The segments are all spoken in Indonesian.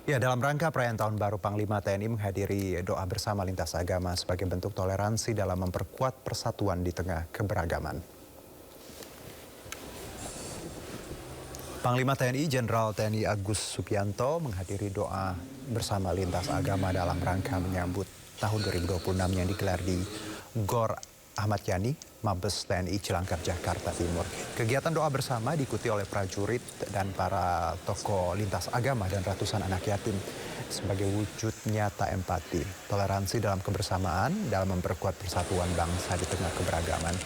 Ya, dalam rangka perayaan Tahun Baru, Panglima TNI menghadiri doa bersama lintas agama sebagai bentuk toleransi dalam memperkuat persatuan di tengah keberagaman. Panglima TNI Jenderal TNI Agus Subianto menghadiri doa bersama lintas agama dalam rangka menyambut tahun 2026 yang digelar di Gor Ahmad Yani, Mabes TNI Cilangkap, Jakarta Timur. Kegiatan doa bersama diikuti oleh prajurit dan para tokoh lintas agama dan ratusan anak yatim sebagai wujud nyata empati, toleransi dalam kebersamaan dalam memperkuat persatuan bangsa di tengah keberagaman.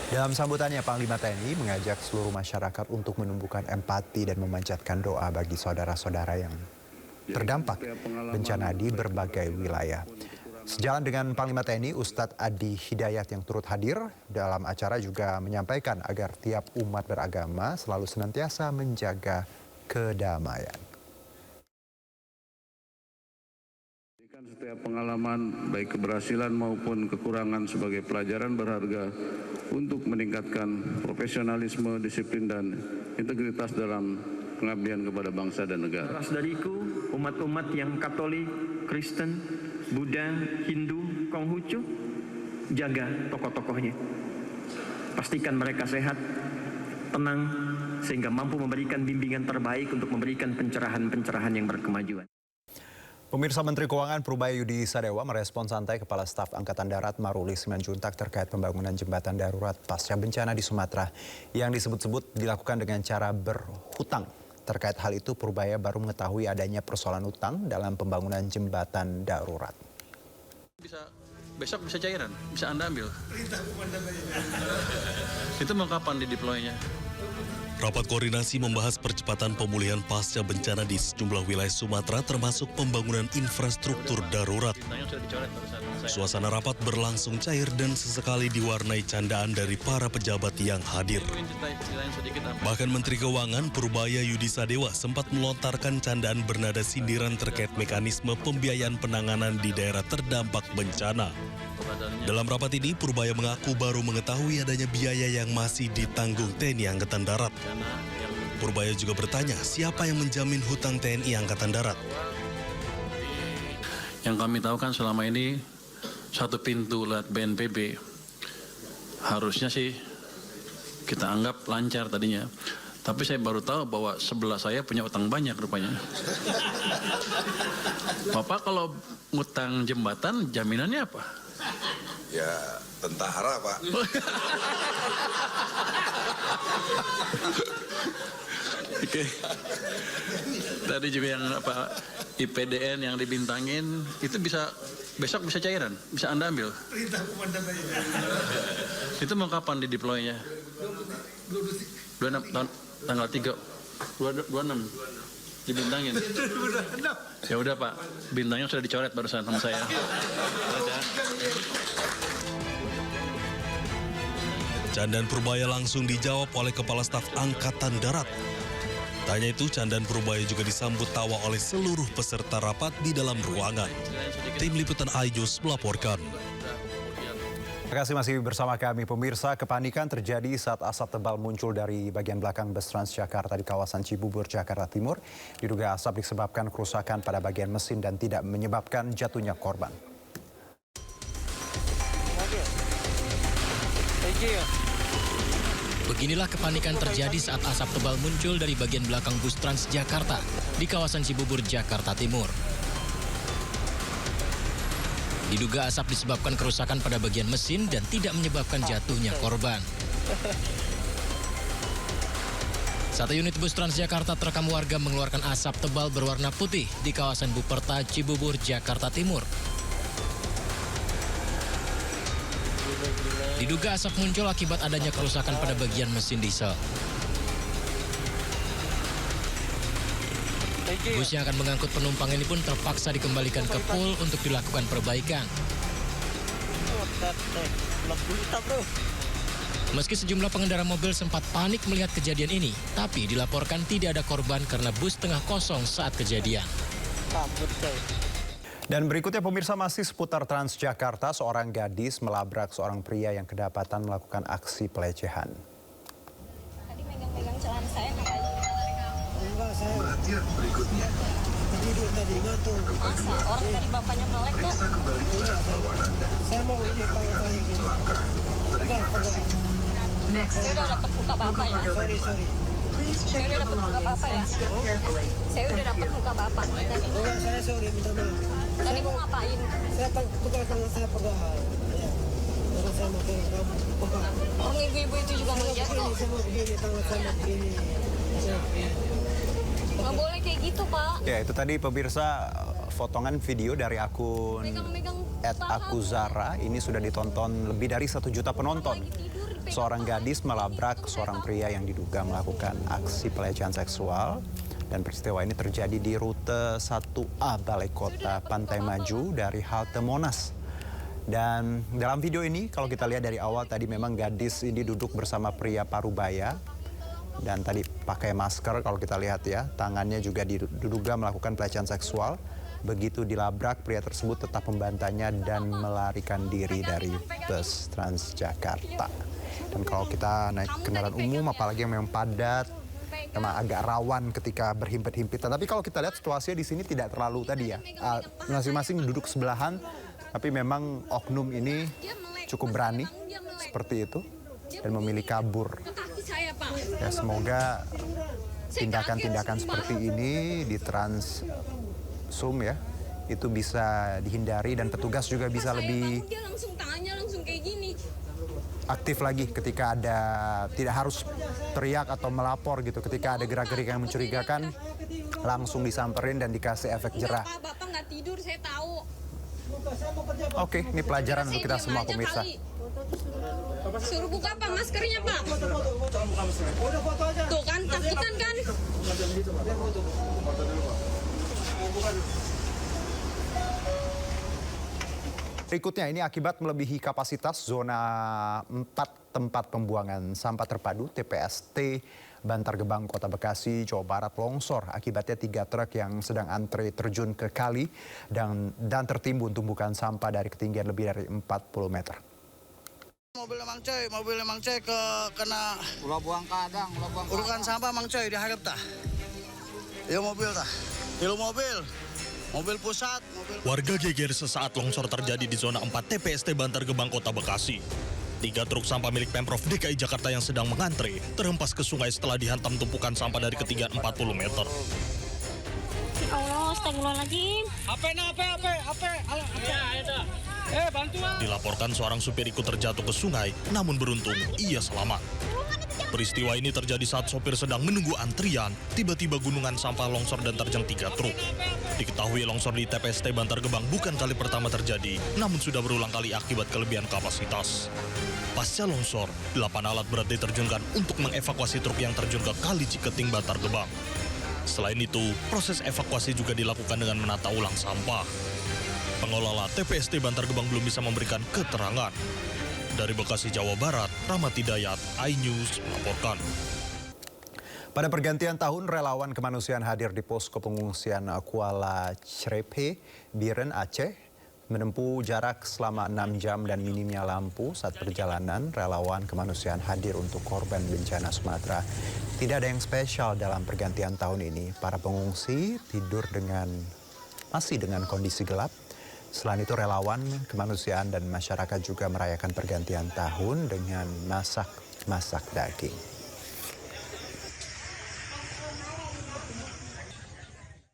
Dalam sambutannya, Panglima TNI mengajak seluruh masyarakat untuk menumbuhkan empati dan memanjatkan doa bagi saudara-saudara yang terdampak bencana di berbagai wilayah. Sejalan dengan Panglima TNI, Ustadz Adi Hidayat yang turut hadir dalam acara juga menyampaikan agar tiap umat beragama selalu senantiasa menjaga kedamaian. Setiap pengalaman, baik keberhasilan maupun kekurangan sebagai pelajaran berharga untuk meningkatkan profesionalisme, disiplin, dan integritas dalam pengabdian kepada bangsa dan negara. Dariku, umat-umat yang Katolik, Kristen, Buddha, Hindu, Konghucu, jaga tokoh-tokohnya. Pastikan mereka sehat, tenang, sehingga mampu memberikan bimbingan terbaik untuk memberikan pencerahan-pencerahan yang berkemajuan. Pemirsa, Menteri Keuangan Purubaya Yudi Sadewa merespon santai Kepala Staf Angkatan Darat Maruli Simanjuntak terkait pembangunan jembatan darurat pasca bencana di Sumatera yang disebut-sebut dilakukan dengan cara berhutang. Terkait hal itu, Purubaya baru mengetahui adanya persoalan utang dalam pembangunan jembatan darurat. Besok bisa cairan, bisa Anda ambil. Itu mau kapan dideploy-nya? Rapat koordinasi membahas percepatan pemulihan pasca bencana di sejumlah wilayah Sumatera termasuk pembangunan infrastruktur darurat. Suasana rapat berlangsung cair dan sesekali diwarnai candaan dari para pejabat yang hadir. Bahkan Menteri Keuangan Purubaya Yudi Sadewa sempat melontarkan candaan bernada sindiran terkait mekanisme pembiayaan penanganan di daerah terdampak bencana. Dalam rapat ini, Purubaya mengaku baru mengetahui adanya biaya yang masih ditanggung TNI Angkatan Darat. Purubaya juga bertanya, siapa yang menjamin hutang TNI Angkatan Darat? Yang kami tahu kan selama ini satu pintu lewat BNPB. Harusnya sih kita anggap lancar tadinya. Tapi saya baru tahu bahwa sebelah saya punya utang banyak rupanya. Bapak kalau ngutang jembatan jaminannya apa? Ya, tentara, Pak. Oke. Tadi juga yang apa IPDN yang dibintangin itu bisa besok bisa cairan, bisa Anda ambil. Itu mau kapan dideploy-nya? 26 tahun tanggal 3 26 dibintangin. Ya udah Pak, bintangnya sudah dicoret barusan sama saya. Candaan Purubaya langsung dijawab oleh Kepala Staf Angkatan Darat. Tanya itu, candaan Purubaya juga disambut tawa oleh seluruh peserta rapat di dalam ruangan. Tim Liputan iNews melaporkan. Terima kasih masih bersama kami, pemirsa. Kepanikan terjadi saat asap tebal muncul dari bagian belakang bus Transjakarta di kawasan Cibubur, Jakarta Timur. Diduga asap disebabkan kerusakan pada bagian mesin dan tidak menyebabkan jatuhnya korban. Beginilah kepanikan terjadi saat asap tebal muncul dari bagian belakang bus Transjakarta di kawasan Cibubur, Jakarta Timur. Diduga asap disebabkan kerusakan pada bagian mesin dan tidak menyebabkan jatuhnya korban. Satu unit bus Transjakarta terekam warga mengeluarkan asap tebal berwarna putih di kawasan Buperta, Cibubur, Jakarta Timur. Diduga asap muncul akibat adanya kerusakan pada bagian mesin diesel. Bus yang akan mengangkut penumpang ini pun terpaksa dikembalikan ke pool untuk dilakukan perbaikan. Meski sejumlah pengendara mobil sempat panik melihat kejadian ini, tapi dilaporkan tidak ada korban karena bus tengah kosong saat kejadian. Dan berikutnya, pemirsa, masih seputar Transjakarta, seorang gadis melabrak seorang pria yang kedapatan melakukan aksi pelecehan. Tadi megang-megang celana saya, Berikutnya. tadi ngantuk. Masa? Orang dari bapaknya melek kok. Saya mau ini tanya gini. Saya udah dapat muka bapak ya. Sorry. Saya udah dapat muka bapak ya. Saya udah dapat muka bapak. Enggak, saya sorry, minta maaf. Tadi mau ngapain? Saya pegang tangan saya pegang. Ya. Tangan saya mau pegang. Orang ibu-ibu itu juga melihat kok. Saya mau begini, tangan saya mau begini. Nggak boleh kayak gitu, Pak. Ya, itu tadi pemirsa potongan video dari akun Megang-megang @akuzara. Ini sudah ditonton lebih dari 1 juta penonton. Seorang gadis melabrak seorang pria yang diduga melakukan aksi pelecehan seksual. Dan peristiwa ini terjadi di rute 1A Balai Kota Pantai Maju dari halte Monas. Dan dalam video ini kalau kita lihat dari awal tadi memang gadis ini duduk bersama pria parubaya. Dan tadi pakai masker kalau kita lihat ya. Tangannya juga diduga melakukan pelecehan seksual. Begitu dilabrak, pria tersebut tetap membantahnya dan melarikan diri dari bus Transjakarta. Dan kalau kita naik kendaraan umum, apalagi yang memang padat, memang agak rawan ketika berhimpit-himpitan. Tapi kalau kita lihat situasinya di sini tidak terlalu tadi ya, masing-masing duduk sebelahan, tapi memang oknum ini cukup berani seperti itu dan memilih kabur. Ya, semoga tindakan-tindakan seperti ini di Transum ya, itu bisa dihindari dan petugas juga bisa lebih Dia langsung tangannya langsung kayak gini. aktif lagi ketika ada, tidak harus teriak atau melapor gitu. Ketika ada gerak-gerik yang mencurigakan, langsung disamperin dan dikasih efek jerah. Bapak nggak tidur, saya tahu. Oke, ini pelajaran untuk kita semua pemirsa. Suruh buka apa maskernya, Pak? Tuh kan, takutan kan? Berikutnya ini akibat melebihi kapasitas zona 4 tempat pembuangan sampah terpadu TPST Bantar Gebang, Kota Bekasi, Jawa Barat longsor. Akibatnya 3 truk yang sedang antre terjun ke kali dan tertimbun tumpukan sampah dari ketinggian lebih dari 40 meter. Mobil emang coy kena ulah buang kadang, urukan sampah mang coy diharap tah. Ya mobil tah. Ilu mobil pusat. Warga geger sesaat longsor terjadi di zona 4 TPST Bantar Gebang, Kota Bekasi. 3 truk sampah milik Pemprov DKI Jakarta yang sedang mengantre terhempas ke sungai setelah dihantam tumpukan sampah dari ketinggian 40 meter. Allah, astagfirullahaladzim. Dilaporkan seorang supir ikut terjatuh ke sungai, namun beruntung ia selamat. Peristiwa ini terjadi saat sopir sedang menunggu antrian, tiba-tiba gunungan sampah longsor dan terjang 3 truk. Diketahui longsor di TPST Bantar Gebang bukan kali pertama terjadi, namun sudah berulang kali akibat kelebihan kapasitas. Pasca longsor, 8 alat berat diterjunkan untuk mengevakuasi truk yang terjun ke Kali Ciketing Bantar Gebang. Selain itu, proses evakuasi juga dilakukan dengan menata ulang sampah. Pengelola TPST Bantar Gebang belum bisa memberikan keterangan. Dari Bekasi, Jawa Barat, Rahmat Hidayat, iNews melaporkan. Pada pergantian tahun, relawan kemanusiaan hadir di posko pengungsian Kuala Crepe, Biren, Aceh, menempuh jarak selama 6 jam dan minimnya lampu saat perjalanan. Relawan kemanusiaan hadir untuk korban bencana Sumatera. Tidak ada yang spesial dalam pergantian tahun ini. Para pengungsi tidur masih dengan kondisi gelap. Selain itu, relawan kemanusiaan dan masyarakat juga merayakan pergantian tahun dengan masak daging.